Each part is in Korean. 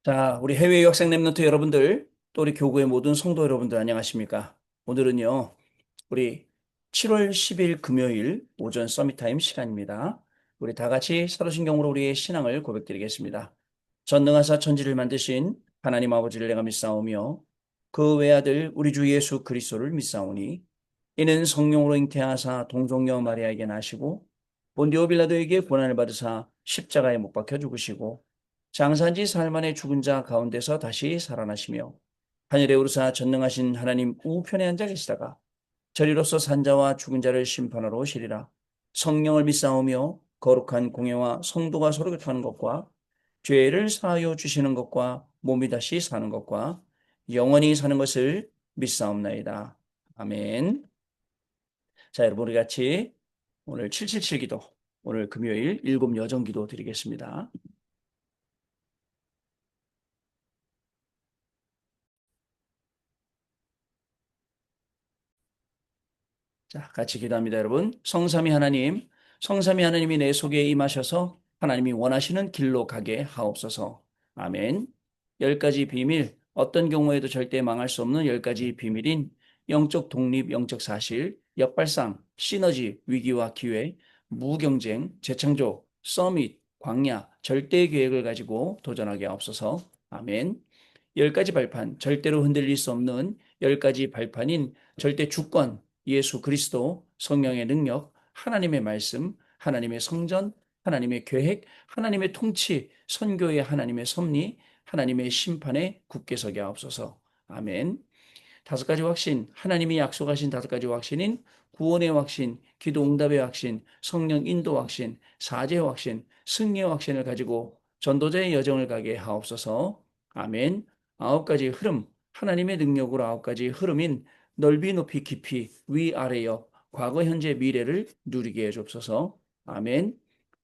자, 우리 해외 유학생 랩런트 여러분들, 또 우리 교구의 모든 성도 여러분들 안녕하십니까? 오늘은요, 우리 7월 10일 금요일 오전 서밋타임 시간입니다. 우리 다 같이 사도신경으로 우리의 신앙을 고백드리겠습니다. 전능하사 천지를 만드신 하나님 아버지를 내가 믿사오며 그 외아들 우리 주 예수 그리스도를 믿사오니 이는 성령으로 잉태하사 동정녀 마리아에게 나시고 본디오 빌라도에게 고난을 받으사 십자가에 못 박혀 죽으시고 장사한 지 사흘 만에 죽은 자 가운데서 다시 살아나시며 하늘에 오르사 전능하신 하나님 우편에 앉아 계시다가 저리로서 산자와 죽은 자를 심판하러 오시리라. 성령을 믿사오며 거룩한 공예와 성도가 서로 교통하는 것과 죄를 사하여 주시는 것과 몸이 다시 사는 것과 영원히 사는 것을 믿사옵나이다. 아멘. 자, 여러분 우리 같이 오늘 777 기도, 오늘 금요일 일곱 여정 기도 드리겠습니다. 자, 같이 기도합니다, 여러분. 성삼위 하나님이 내 속에 임하셔서 하나님이 원하시는 길로 가게 하옵소서. 아멘. 열 가지 비밀, 어떤 경우에도 절대 망할 수 없는 열 가지 비밀인 영적 독립, 영적 사실, 역발상, 시너지, 위기와 기회, 무경쟁, 재창조, 서밋, 광야, 절대 계획을 가지고 도전하게 하옵소서. 아멘. 열 가지 발판, 절대로 흔들릴 수 없는 열 가지 발판인 절대 주권, 예수 그리스도, 성령의 능력, 하나님의 말씀, 하나님의 성전, 하나님의 계획, 하나님의 통치, 선교의 하나님의 섭리, 하나님의 심판에 굳게 서게 하옵소서. 아멘. 다섯 가지 확신, 하나님이 약속하신 다섯 가지 확신인 구원의 확신, 기도 응답의 확신, 성령 인도 확신, 사죄의 확신, 승리의 확신을 가지고 전도자의 여정을 가게 하옵소서. 아멘. 아홉 가지 흐름, 하나님의 능력으로 아홉 가지 흐름인 넓이, 높이, 깊이, 위, 아래, 옆, 과거, 현재, 미래를 누리게 해주옵소서. 아멘.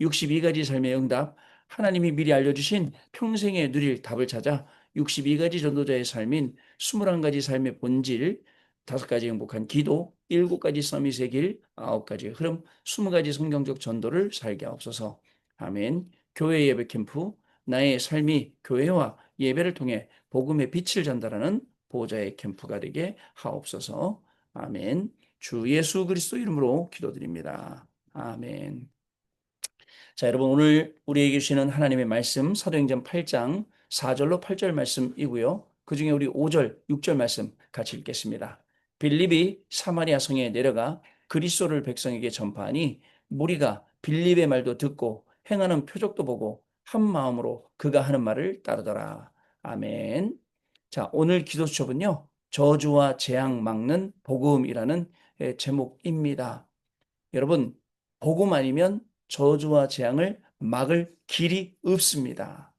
62가지 삶의 응답, 하나님이 미리 알려주신 평생에 누릴 답을 찾아 62가지 전도자의 삶인 21가지 삶의 본질, 5가지 행복한 기도, 7가지 서밋의 길, 9가지 흐름, 20가지 성경적 전도를 살게 하옵소서. 아멘. 교회 예배 캠프, 나의 삶이 교회와 예배를 통해 복음의 빛을 전달하는 보좌의 캠프가 되게 하옵소서. 아멘. 주 예수 그리스도 이름으로 기도드립니다. 아멘. 자, 여러분 오늘 우리에게 주시는 하나님의 말씀 사도행전 8장 4절로 8절 말씀이고요. 그중에 우리 5절, 6절 말씀 같이 읽겠습니다. 빌립이 사마리아 성에 내려가 그리스도를 백성에게 전파하니 무리가 빌립의 말도 듣고 행하는 표적도 보고 한 마음으로 그가 하는 말을 따르더라. 아멘. 자, 오늘 기도 수첩은요. 저주와 재앙 막는 복음이라는 제목입니다. 여러분, 복음 아니면 저주와 재앙을 막을 길이 없습니다.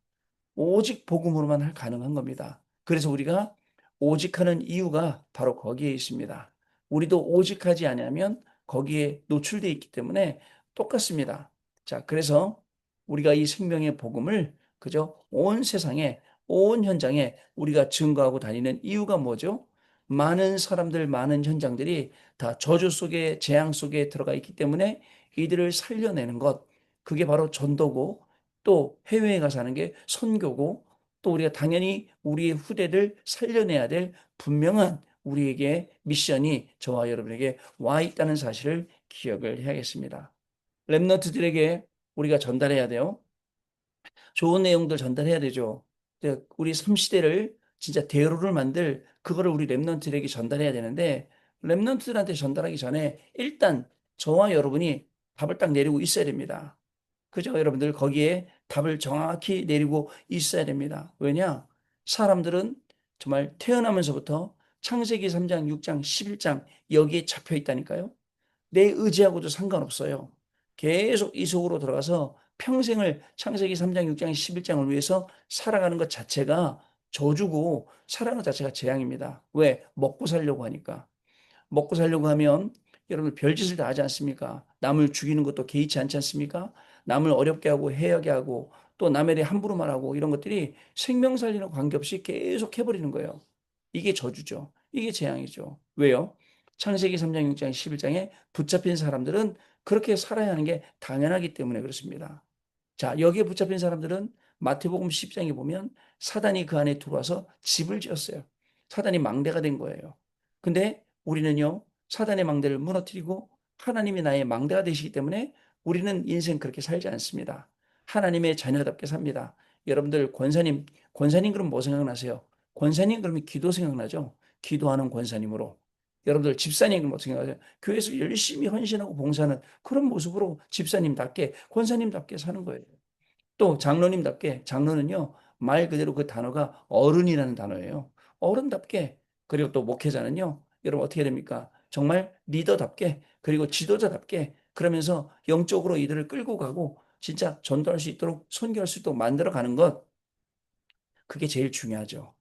오직 복음으로만 가능한 겁니다. 그래서 우리가 오직하는 이유가 바로 거기에 있습니다. 우리도 오직하지 않으면 거기에 노출되어 있기 때문에 똑같습니다. 자, 그래서 우리가 이 생명의 복음을 그저 온 세상에, 온 현장에 우리가 증거하고 다니는 이유가 뭐죠? 많은 사람들, 많은 현장들이 다 저주 속에, 재앙 속에 들어가 있기 때문에 이들을 살려내는 것, 그게 바로 전도고 또 해외에 가서 하는 게 선교고 또 우리가 당연히 우리의 후대를 살려내야 될 분명한 우리에게 미션이 저와 여러분에게 와 있다는 사실을 기억을 해야겠습니다. 랩너트들에게 우리가 전달해야 돼요. 좋은 내용들 전달해야 되죠. 우리 3시대를 진짜 대로를 만들 그거를 우리 랩넌트들에게 전달해야 되는데 랩넌트들한테 전달하기 전에 일단 저와 여러분이 답을 딱 내리고 있어야 됩니다. 그죠? 여러분들 거기에 답을 정확히 내리고 있어야 됩니다. 왜냐? 사람들은 정말 태어나면서부터 창세기 3장, 6장, 11장 여기에 잡혀 있다니까요. 내 의지하고도 상관없어요. 계속 이 속으로 들어가서 평생을 창세기 3장, 6장, 11장을 위해서 살아가는 것 자체가 저주고 살아가는 것 자체가 재앙입니다. 왜? 먹고 살려고 하니까. 먹고 살려고 하면 여러분 별짓을 다 하지 않습니까? 남을 죽이는 것도 개의치 않지 않습니까? 남을 어렵게 하고 해하게 하고 또 남에 대해 함부로 말하고 이런 것들이 생명 살리는 관계없이 계속 해버리는 거예요. 이게 저주죠. 이게 재앙이죠. 왜요? 창세기 3장, 6장, 11장에 붙잡힌 사람들은 그렇게 살아야 하는 게 당연하기 때문에 그렇습니다. 자, 여기에 붙잡힌 사람들은 마태복음 10장에 보면 사단이 그 안에 들어와서 집을 지었어요. 사단이 망대가 된 거예요. 근데 우리는요, 사단의 망대를 무너뜨리고 하나님이 나의 망대가 되시기 때문에 우리는 인생 그렇게 살지 않습니다. 하나님의 자녀답게 삽니다. 여러분들 권사님 그럼 뭐 생각나세요? 권사님 그러면 기도 생각나죠? 기도하는 권사님으로. 여러분들 집사님 그럼 뭐 생각하세요? 교회에서 열심히 헌신하고 봉사하는 그런 모습으로 집사님답게 권사님답게 사는 거예요. 또 장로님답게 장로는요 말 그대로 그 단어가 어른이라는 단어예요. 어른답게 그리고 또 목회자는요 여러분 어떻게 됩니까? 정말 리더답게 그리고 지도자답게 그러면서 영적으로 이들을 끌고 가고 진짜 전도할 수 있도록 선교할 수 있도록 만들어 가는 것 그게 제일 중요하죠.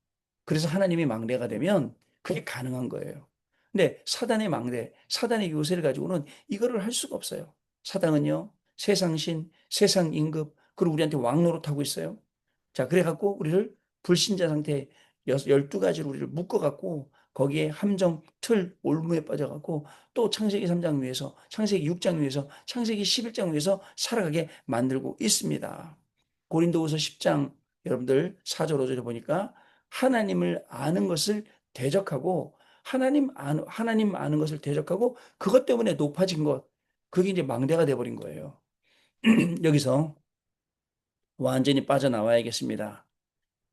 그래서 하나님이 망대가 되면 그게 가능한 거예요. 근데 사단의 망대, 사단의 요새를 가지고는 이거를 할 수가 없어요. 사단은요, 세상신, 세상 임금, 그리고 우리한테 왕노릇하고 있어요. 자, 그래갖고 우리를 불신자 상태에 12가지로 우리를 묶어갖고 거기에 함정, 틀, 올무에 빠져갖고 또 창세기 3장 위에서, 창세기 6장 위에서, 창세기 11장 위에서 살아가게 만들고 있습니다. 고린도후서 10장 여러분들 4절 5절에 보니까 하나님을 아는 것을 대적하고 하나님 아는 것을 대적하고 그것 때문에 높아진 것 그게 이제 망대가 돼버린 거예요. 여기서 완전히 빠져나와야겠습니다.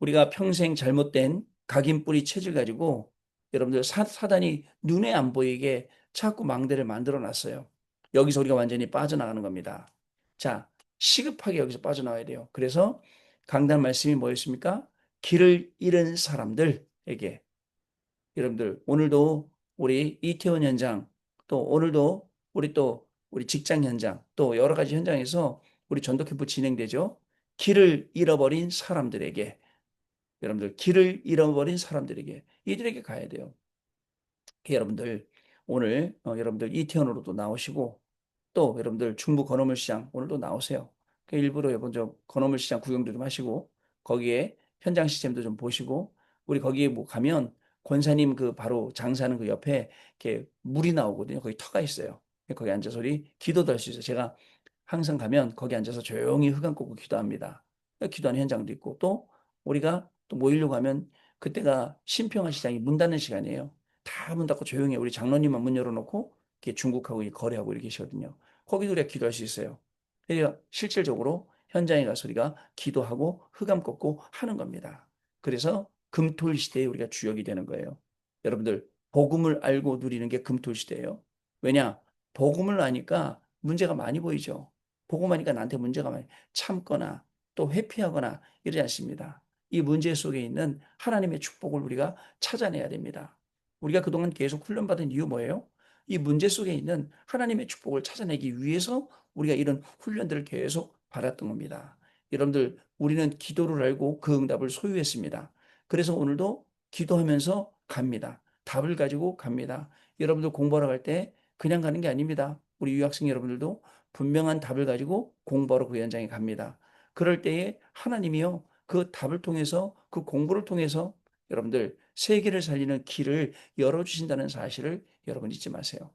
우리가 평생 잘못된 각인뿌리 체질 가지고 여러분들 사단이 눈에 안 보이게 자꾸 망대를 만들어 놨어요. 여기서 우리가 완전히 빠져나가는 겁니다. 자, 시급하게 여기서 빠져나와야 돼요. 그래서 강단 말씀이 뭐였습니까? 길을 잃은 사람들에게 여러분들 오늘도 우리 이태원 현장 또 오늘도 우리 직장 현장 또 여러 가지 현장에서 우리 전도 캠프 진행되죠. 길을 잃어버린 사람들에게 여러분들 길을 잃어버린 사람들에게 이들에게 가야 돼요. 여러분들 오늘 여러분들 이태원으로도 나오시고 또 여러분들 중부 건어물 시장 오늘도 나오세요. 일부러 여러분 저 건어물 시장 구경도 좀 하시고 거기에 현장 시스템도 좀 보시고 우리 거기에 뭐 가면 권사님 그 바로 장사하는 그 옆에 이렇게 물이 나오거든요. 거기 터가 있어요. 거기 앉아서 우리 기도도 할 수 있어요. 제가 항상 가면 거기 앉아서 조용히 흑암 꽂고 기도합니다. 기도하는 현장도 있고 또 우리가 또 모이려고 하면 그때가 신평화 시장이 문 닫는 시간이에요. 다 문 닫고 조용히 우리 장로님만 문 열어놓고 이렇게 중국하고 거래하고 이렇게 계시거든요. 거기도 우리가 기도할 수 있어요. 그러니까 실질적으로 현장에 가서 우리가 기도하고 흑암 꽂고 하는 겁니다. 그래서 금토일 시대에 우리가 주역이 되는 거예요. 여러분들 복음을 알고 누리는 게 금토일 시대예요. 왜냐? 복음을 아니까 문제가 많이 보이죠. 복음하니까 나한테 문제가 많이 참거나 또 회피하거나 이러지 않습니다. 이 문제 속에 있는 하나님의 축복을 우리가 찾아내야 됩니다. 우리가 그동안 계속 훈련받은 이유 뭐예요? 이 문제 속에 있는 하나님의 축복을 찾아내기 위해서 우리가 이런 훈련들을 계속 받았던 겁니다. 여러분들, 우리는 기도를 알고 그 응답을 소유했습니다. 그래서 오늘도 기도하면서 갑니다. 답을 가지고 갑니다. 여러분들 공부하러 갈 때 그냥 가는 게 아닙니다. 우리 유학생 여러분들도 분명한 답을 가지고 공부하러 그 현장에 갑니다. 그럴 때에 하나님이요, 그 답을 통해서 그 공부를 통해서 여러분들 세계를 살리는 길을 열어주신다는 사실을 여러분 잊지 마세요.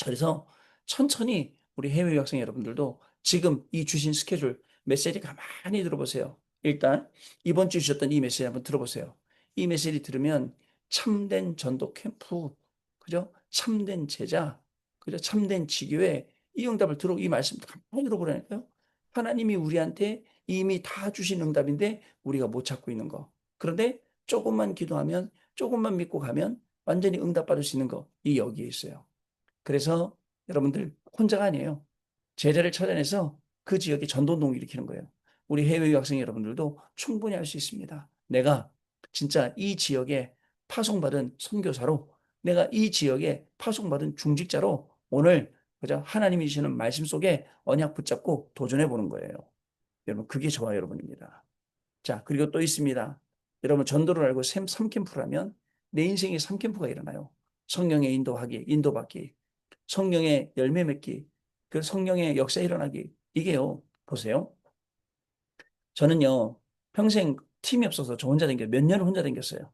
그래서 천천히 우리 해외 유학생 여러분들도 지금 이 주신 스케줄 메시지 가만히 들어보세요. 일단 이번 주 주셨던 이 메시지 한번 들어보세요. 이 메시지 들으면 참된 전도 캠프, 그죠? 참된 제자, 그죠? 참된 지교회 이 응답을 이 말씀 가만히 들어보라니까요. 하나님이 우리한테 이미 다 주신 응답인데 우리가 못 찾고 있는 거. 그런데 조금만 기도하면 조금만 믿고 가면 완전히 응답받을 수 있는 거. 이 여기에 있어요. 그래서 여러분들 혼자가 아니에요. 제자를 찾아내서 그 지역에 전도운동을 일으키는 거예요. 우리 해외 유학생 여러분들도 충분히 할 수 있습니다. 내가 진짜 이 지역에 파송받은 선교사로 내가 이 지역에 파송받은 중직자로 오늘 그죠? 하나님이 주시는 말씀 속에 언약 붙잡고 도전해 보는 거예요. 여러분 그게 저와 여러분입니다. 자, 그리고 또 있습니다. 여러분 전도를 알고 3캠프를 하면 내 인생에 3캠프가 일어나요. 성령의 인도하기, 인도받기, 성령의 열매 맺기, 그 성령의 역사 일어나기. 이게요, 보세요. 저는요, 평생 팀이 없어서 저 혼자 몇 년을 혼자 다녔어요.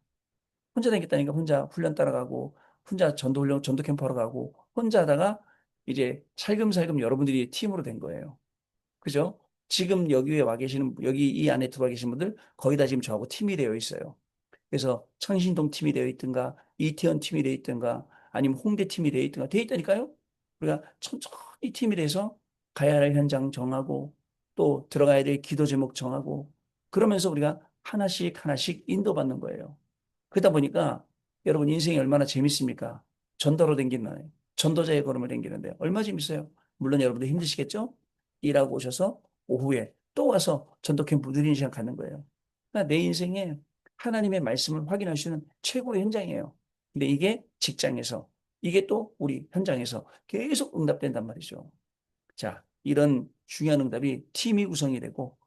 혼자 다녔다니까 혼자 훈련 따라가고, 혼자 전도 훈련, 전도 캠프 하러 가고, 혼자 하다가 이제 살금살금 여러분들이 팀으로 된 거예요. 그죠? 지금 여기에 와 계시는, 여기 이 안에 들어와 계신 분들 거의 다 지금 저하고 팀이 되어 있어요. 그래서 창신동 팀이 되어 있든가, 이태원 팀이 되어 있든가, 아니면 홍대 팀이 되어 있든가, 되어 있다니까요? 우리가 천천히 팀이 돼서 가야 할 현장 정하고, 또 들어가야 될 기도 제목 정하고, 그러면서 우리가 하나씩 하나씩 인도받는 거예요. 그러다 보니까 여러분 인생이 얼마나 재밌습니까? 전도로 댕기는, 전도자의 걸음을 댕기는데 얼마나 재밌어요? 물론 여러분들 힘드시겠죠? 일하고 오셔서 오후에 또 와서 전도 캠프 누리는 시간 갖는 거예요. 그러니까 내 인생에 하나님의 말씀을 확인할 수 있는 최고의 현장이에요. 근데 이게 직장에서, 이게 또 우리 현장에서 계속 응답된단 말이죠. 자, 이런 중요한 응답이 팀이 구성이 되고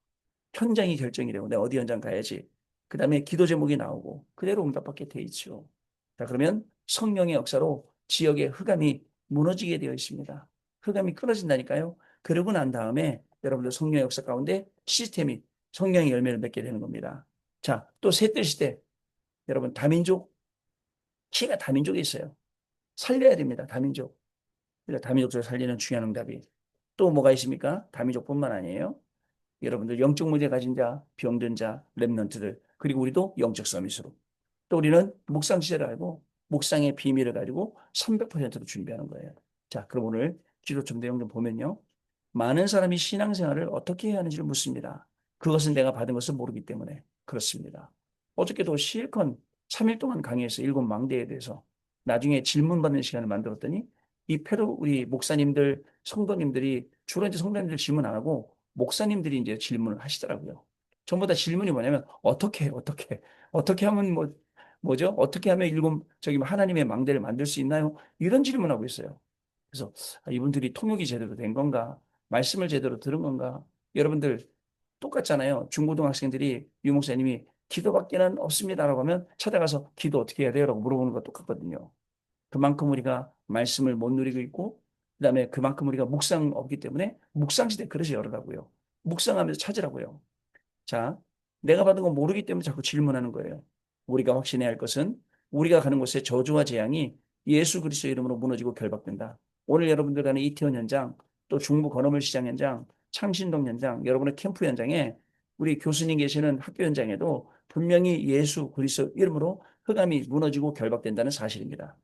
현장이 결정이 되고 내가 어디 현장 가야지. 그 다음에 기도 제목이 나오고 그대로 응답받게 돼 있죠. 자, 그러면 성령의 역사로 지역의 흑암이 무너지게 되어 있습니다. 흑암이 끊어진다니까요. 그러고 난 다음에 여러분들 성령의 역사 가운데 시스템이 성령의 열매를 맺게 되는 겁니다. 자, 또 셋들 시대. 여러분 다민족, 키가 다민족에 있어요. 살려야 됩니다. 다민족. 그러니까 다민족을 살리는 중요한 응답이. 또 뭐가 있습니까? 다민족뿐만 아니에요. 여러분들 영적 문제 가진 자, 병든 자, 렘넌트들, 그리고 우리도 영적 서밋으로. 또 우리는 묵상 시대를 알고 묵상의 비밀을 가지고 300%로 준비하는 거예요. 자, 그럼 오늘 기도 좀 내용 좀 보면요. 많은 사람이 신앙생활을 어떻게 해야 하는지를 묻습니다. 그것은 내가 받은 것을 모르기 때문에 그렇습니다. 어저께도 실컷 3일 동안 강의해서 일곱 망대에 대해서 나중에 질문 받는 시간을 만들었더니 이 페루 우리 목사님들, 성도님들이 주로 이제 성도님들 질문 안 하고 목사님들이 이제 질문을 하시더라고요. 전부 다 질문이 뭐냐면 어떻게 하면 뭐죠? 어떻게 하면 일곱 저기 하나님의 망대를 만들 수 있나요? 이런 질문하고 있어요. 그래서 이분들이 통역이 제대로 된 건가? 말씀을 제대로 들은 건가? 여러분들 똑같잖아요. 중고등학생들이 유 목사님이 기도밖에는 없습니다라고 하면 찾아가서 기도 어떻게 해야 돼요? 라고 물어보는 거 똑같거든요. 그만큼 우리가 말씀을 못 누리고 있고, 그다음에 그만큼 우리가 묵상 없기 때문에 묵상시대 그릇이 열으라고요. 묵상하면서 찾으라고요. 자, 내가 받은 거 모르기 때문에 자꾸 질문하는 거예요. 우리가 확신해야 할 것은 우리가 가는 곳에 저주와 재앙이 예수 그리스도 이름으로 무너지고 결박된다. 오늘 여러분들 가는 이태원 현장, 또 중부 건어물 시장 현장, 창신동 현장, 여러분의 캠프 현장에 우리 교수님 계시는 학교 현장에도 분명히 예수 그리스도 이름으로 흑암이 무너지고 결박된다는 사실입니다.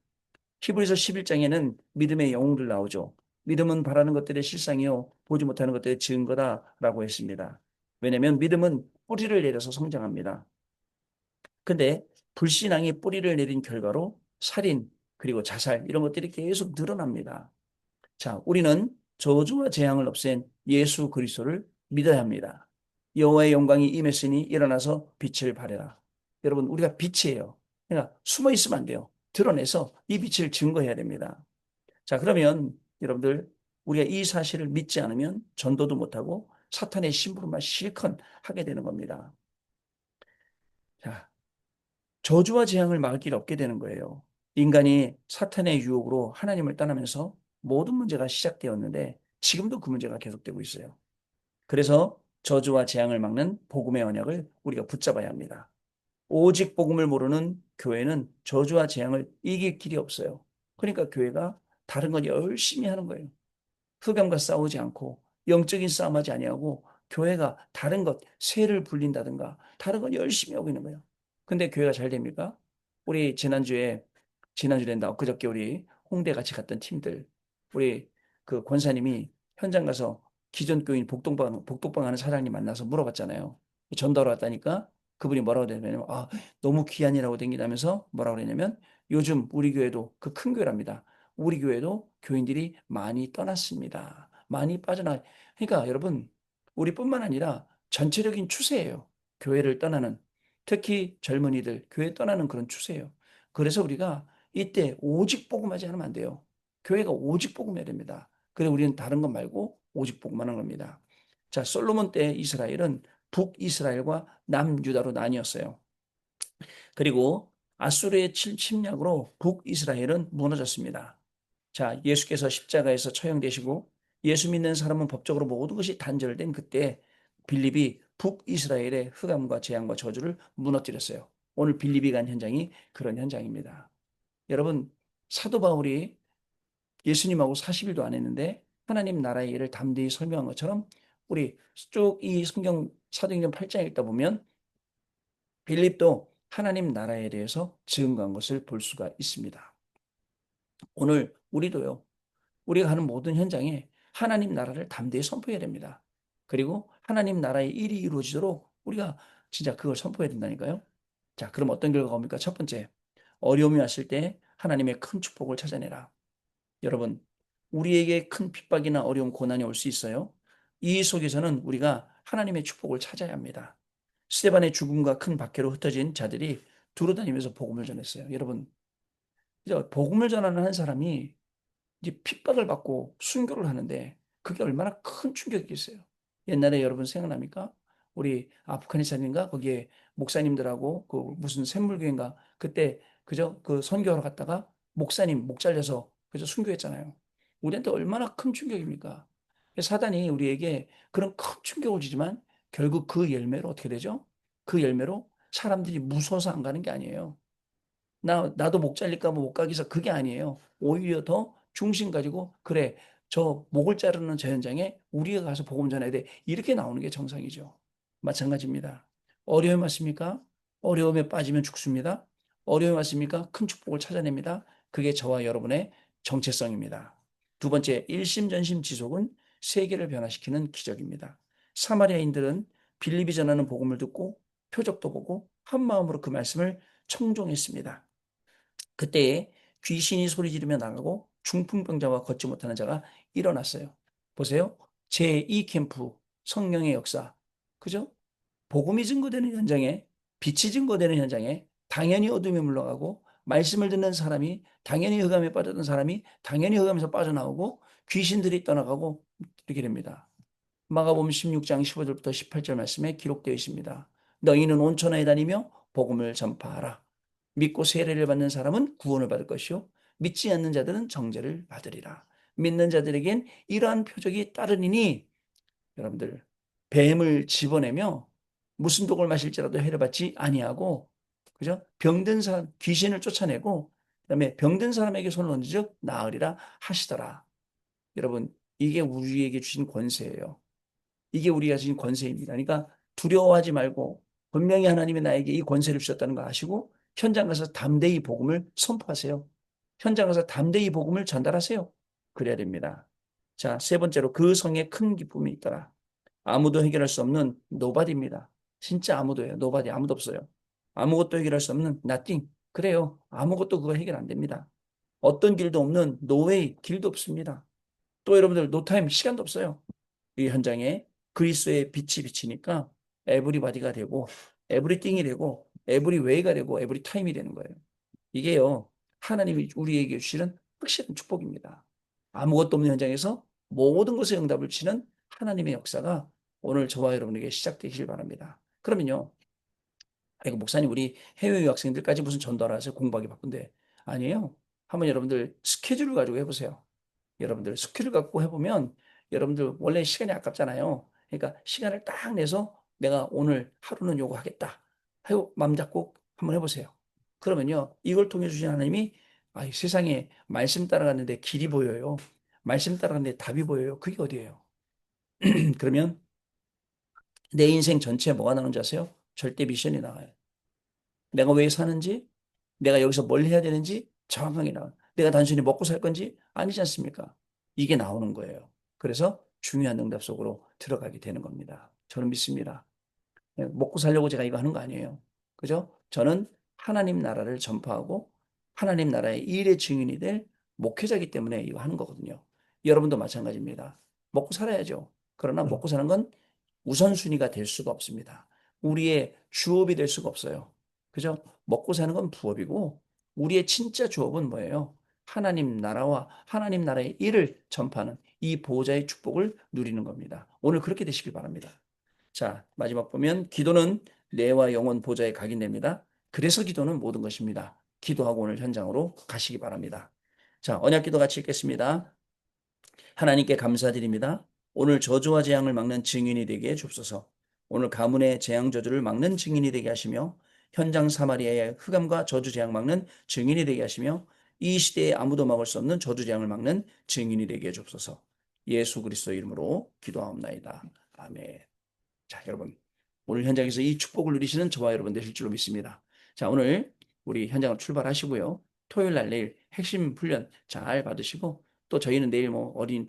히브리서 11장에는 믿음의 영웅들 나오죠. 믿음은 바라는 것들의 실상이요 보지 못하는 것들의 증거다라고 했습니다. 왜냐하면 믿음은 뿌리를 내려서 성장합니다. 근데 불신앙이 뿌리를 내린 결과로 살인 그리고 자살 이런 것들이 계속 늘어납니다. 자, 우리는 저주와 재앙을 없앤 예수 그리스도를 믿어야 합니다. 여호와의 영광이 임했으니 일어나서 빛을 발해라. 여러분, 우리가 빛이에요. 그러니까 숨어 있으면 안 돼요. 드러내서 이 빛을 증거해야 됩니다. 자, 그러면 여러분들 우리가 이 사실을 믿지 않으면 전도도 못하고 사탄의 심부름만 실컷 하게 되는 겁니다. 자, 저주와 재앙을 막을 길이 없게 되는 거예요. 인간이 사탄의 유혹으로 하나님을 떠나면서 모든 문제가 시작되었는데 지금도 그 문제가 계속되고 있어요. 그래서 저주와 재앙을 막는 복음의 언약을 우리가 붙잡아야 합니다. 오직 복음을 모르는 교회는 저주와 재앙을 이길 길이 없어요. 그러니까 교회가 다른 건 열심히 하는 거예요. 흑암과 싸우지 않고 영적인 싸움하지 아니하고 교회가 다른 것, 세를 불린다든가 다른 건 열심히 하고 있는 거예요. 근데 교회가 잘 됩니까? 우리 지난주에 나 엊그저께 우리 홍대 같이 갔던 팀들 우리 그 권사님이 현장 가서 기존 교인 복덕방 하는 사장님 만나서 물어봤잖아요. 전도하러 왔다니까 그분이 뭐라고 되냐면 너무 귀한이라고 댕기다면서 뭐라고 그러냐면 요즘 우리 교회도 그 큰 교회랍니다. 우리 교회도 교인들이 많이 떠났습니다. 많이 빠져나. 그러니까 여러분, 우리뿐만 아니라 전체적인 추세예요. 교회를 떠나는. 특히 젊은이들 교회 떠나는 그런 추세예요. 그래서 우리가 이때 오직 복음하지 않으면 안 돼요. 교회가 오직 복음해야 됩니다. 그래 우리는 다른 것 말고 오직 복음하는 겁니다. 자, 솔로몬 때 이스라엘은 북이스라엘과 남유다로 나뉘었어요. 그리고 아수르의 침략으로 북이스라엘은 무너졌습니다. 자, 예수께서 십자가에서 처형되시고 예수 믿는 사람은 법적으로 모든 것이 단절된 그때 빌립이 북이스라엘의 흑암과 재앙과 저주를 무너뜨렸어요. 오늘 빌립이 간 현장이 그런 현장입니다. 여러분, 사도 바울이 예수님하고 40일도 안 했는데 하나님 나라의 일을 담대히 설명한 것처럼 우리 쭉 이 성경 사도행전 8장 읽다 보면 빌립도 하나님 나라에 대해서 증거한 것을 볼 수가 있습니다. 오늘 우리도요. 우리가 가는 모든 현장에 하나님 나라를 담대히 선포해야 됩니다. 그리고 하나님 나라의 일이 이루어지도록 우리가 진짜 그걸 선포해야 된다니까요. 자, 그럼 어떤 결과가 옵니까? 첫 번째, 어려움이 왔을 때 하나님의 큰 축복을 찾아내라. 여러분, 우리에게 큰 핍박이나 어려움, 고난이 올 수 있어요. 이 속에서는 우리가 하나님의 축복을 찾아야 합니다. 스데반의 죽음과 큰 박해로 흩어진 자들이 두루다니면서 복음을 전했어요. 여러분, 이제 복음을 전하는 한 사람이 이제 핍박을 받고 순교를 하는데 그게 얼마나 큰 충격이겠어요. 옛날에 여러분 생각납니까? 우리 아프가니스탄인가 거기에 목사님들하고 그 무슨 샘물교인가 그때 그저 그 선교하러 갔다가 목사님 목 잘려서 그저 순교했잖아요. 우리한테 얼마나 큰 충격입니까? 사단이 우리에게 그런 큰 충격을 주지만 결국 그 열매로 어떻게 되죠? 그 열매로 사람들이 무서워서 안 가는 게 아니에요. 나도 목 잘릴까 봐 못 가기서 그게 아니에요. 오히려 더 중심 가지고 그래 저 목을 자르는 저 현장에 우리가 가서 복음 전해야 돼. 이렇게 나오는 게 정상이죠. 마찬가지입니다. 어려움이 왔습니까? 어려움에 빠지면 죽습니다. 어려움이 왔습니까? 큰 축복을 찾아냅니다. 그게 저와 여러분의 정체성입니다. 두 번째, 일심전심 지속은 세계를 변화시키는 기적입니다. 사마리아인들은 빌립이 전하는 복음을 듣고 표적도 보고 한 마음으로 그 말씀을 청종했습니다. 그때에 귀신이 소리 지르며 나가고 중풍병자와 걷지 못하는 자가 일어났어요. 보세요. 제2 캠프 성령의 역사. 그죠? 복음이 증거되는 현장에 빛이 증거되는 현장에 당연히 어둠이 물러가고 말씀을 듣는 사람이 당연히 흑암에 빠졌던 사람이 당연히 흑암에서 빠져나오고 귀신들이 떠나가고 이렇게 됩니다. 마가복음 16장 15절부터 18절 말씀에 기록되어 있습니다. 너희는 온 천하에 다니며 복음을 전파하라. 믿고 세례를 받는 사람은 구원을 받을 것이요 믿지 않는 자들은 정죄를 받으리라. 믿는 자들에겐 이러한 표적이 따르니니 여러분들 뱀을 집어내며 무슨 독을 마실지라도 해를 받지 아니하고 그죠? 병든 사람 귀신을 쫓아내고 그다음에 병든 사람에게 손을 얹으즉 나으리라 하시더라. 여러분 이게 우리에게 주신 권세예요. 이게 우리가 지닌 권세입니다. 그러니까 두려워하지 말고 분명히 하나님이 나에게 이 권세를 주셨다는 거 아시고 현장 가서 담대히 복음을 선포하세요. 현장 가서 담대히 복음을 전달하세요. 그래야 됩니다. 자, 세 번째로 그 성에 큰 기쁨이 있더라. 아무도 해결할 수 없는 노바디입니다. 진짜 아무도예요. 노바디 아무도 없어요. 아무것도 해결할 수 없는 nothing. 그래요. 아무것도 그거 해결 안 됩니다. 어떤 길도 없는 노웨이 길도 없습니다. 또 여러분들 노타임 시간도 없어요. 이 현장에 그리스도의 빛이 비치니까 에브리바디가 되고 에브리띵이 되고 에브리웨이가 되고 에브리타임이 되는 거예요. 이게요. 하나님이 우리에게 주시는 확실한 축복입니다. 아무것도 없는 현장에서 모든 것에 응답을 치는 하나님의 역사가 오늘 저와 여러분에게 시작되길 바랍니다. 그러면요. 아이고 목사님 우리 해외 유학생들까지 무슨 전도를 하세요? 공부하기 바쁜데. 아니에요. 한번 여러분들 스케줄을 가지고 해보세요. 여러분들 스킬을 갖고 해보면 여러분들 원래 시간이 아깝잖아요. 그러니까 시간을 딱 내서 내가 오늘 하루는 요거 하겠다. 하고 마음 잡고 한번 해보세요. 그러면요. 이걸 통해 주신 하나님이 이 세상에 말씀 따라가는데 길이 보여요. 말씀 따라가는데 답이 보여요. 그게 어디예요? 그러면 내 인생 전체에 뭐가 나오는지 아세요? 절대 미션이 나와요. 내가 왜 사는지, 내가 여기서 뭘 해야 되는지 정확하게 나와요. 내가 단순히 먹고 살 건지 아니지 않습니까? 이게 나오는 거예요. 그래서 중요한 응답 속으로 들어가게 되는 겁니다. 저는 믿습니다. 먹고 살려고 제가 이거 하는 거 아니에요. 그죠? 저는 하나님 나라를 전파하고 하나님 나라의 일의 증인이 될 목회자이기 때문에 이거 하는 거거든요. 여러분도 마찬가지입니다. 먹고 살아야죠. 그러나 먹고 사는 건 우선순위가 될 수가 없습니다. 우리의 주업이 될 수가 없어요. 그죠? 먹고 사는 건 부업이고 우리의 진짜 주업은 뭐예요? 하나님 나라와 하나님 나라의 일을 전파하는 이 보호자의 축복을 누리는 겁니다. 오늘 그렇게 되시길 바랍니다. 자, 마지막 보면 기도는 뇌와 영혼 보좌에 각인됩니다. 그래서 기도는 모든 것입니다. 기도하고 오늘 현장으로 가시기 바랍니다. 자, 언약 기도 같이 읽겠습니다. 하나님께 감사드립니다. 오늘 저주와 재앙을 막는 증인이 되게 해주옵소서. 오늘 가문의 재앙 저주를 막는 증인이 되게 하시며 현장 사마리아의 흑암과 저주 재앙 막는 증인이 되게 하시며 이 시대에 아무도 막을 수 없는 저주 재앙을 막는 증인이 되게 해주옵소서. 예수 그리스도 이름으로 기도하옵나이다. 아멘. 자, 여러분. 오늘 현장에서 이 축복을 누리시는 저와 여러분 되실 줄로 믿습니다. 자, 오늘 우리 현장을 출발하시고요. 토요일 날 내일 핵심 훈련 잘 받으시고 또 저희는 내일 뭐 어린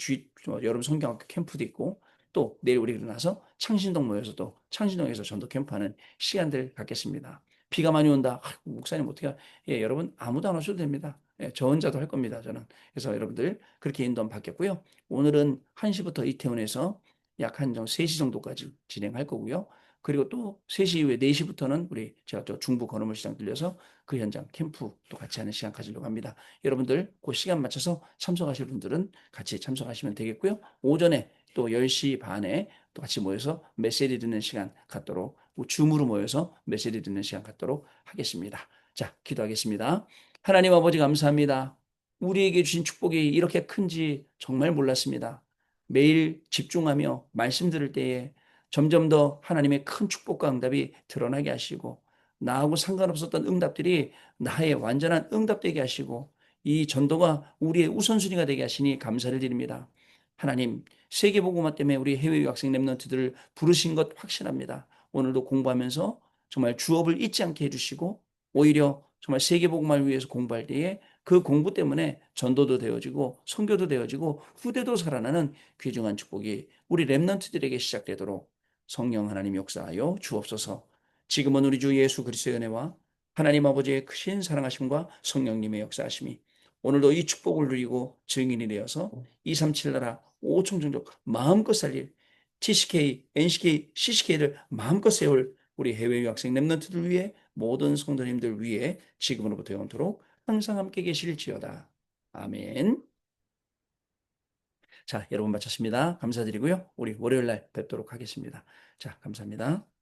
여름 성경학교 캠프도 있고 또 내일 우리 일어나서 창신동 모여서 또 창신동에서 전도 캠프하는 시간들 갖겠습니다. 비가 많이 온다. 목사님 어떻게 예, 여러분 아무도 안 오셔도 됩니다. 예, 저 혼자도 할 겁니다. 저는. 그래서 여러분들 그렇게 인도 받겠고요. 오늘은 1시부터 이태원에서 약 한 3시 정도까지 진행할 거고요. 그리고 또 3시 이후에 4시부터는 우리 제가 저 중부 건어물 시장 들려서 그 현장 캠프 또 같이 하는 시간 가지려고 합니다. 여러분들 그 시간 맞춰서 참석하실 분들은 같이 참석하시면 되겠고요. 오전에 또 10시 반에 또 같이 모여서 메시지 듣는 시간 갖도록 줌으로 모여서 메시지 듣는 시간 갖도록 하겠습니다. 자, 기도하겠습니다. 하나님 아버지 감사합니다. 우리에게 주신 축복이 이렇게 큰지 정말 몰랐습니다. 매일 집중하며 말씀 들을 때에 점점 더 하나님의 큰 축복과 응답이 드러나게 하시고 나하고 상관없었던 응답들이 나의 완전한 응답되게 하시고 이 전도가 우리의 우선순위가 되게 하시니 감사를 드립니다. 하나님, 세계복음화 때문에 우리 해외 유학생 랩런트들을 부르신 것 확신합니다. 오늘도 공부하면서 정말 주업을 잊지 않게 해주시고 오히려 정말 세계복음화를 위해서 공부할 때에 그 공부 때문에 전도도 되어지고 선교도 되어지고 후대도 살아나는 귀중한 축복이 우리 랩런트들에게 시작되도록 성령 하나님 역사하여 주옵소서. 지금은 우리 주 예수 그리스도의 은혜와 하나님 아버지의 크신 사랑하심과 성령님의 역사하심이 오늘도 이 축복을 누리고 증인이 되어서 237 나라 5천 종족 마음껏 살릴 TCK, NCK, CCK를 마음껏 세울 우리 해외 유학생 랩런트들 위해 모든 성도님들 위해 지금으로부터 영원토록 항상 함께 계실지어다. 아멘. 자, 여러분 마쳤습니다. 감사드리고요. 우리 월요일 날 뵙도록 하겠습니다. 자, 감사합니다.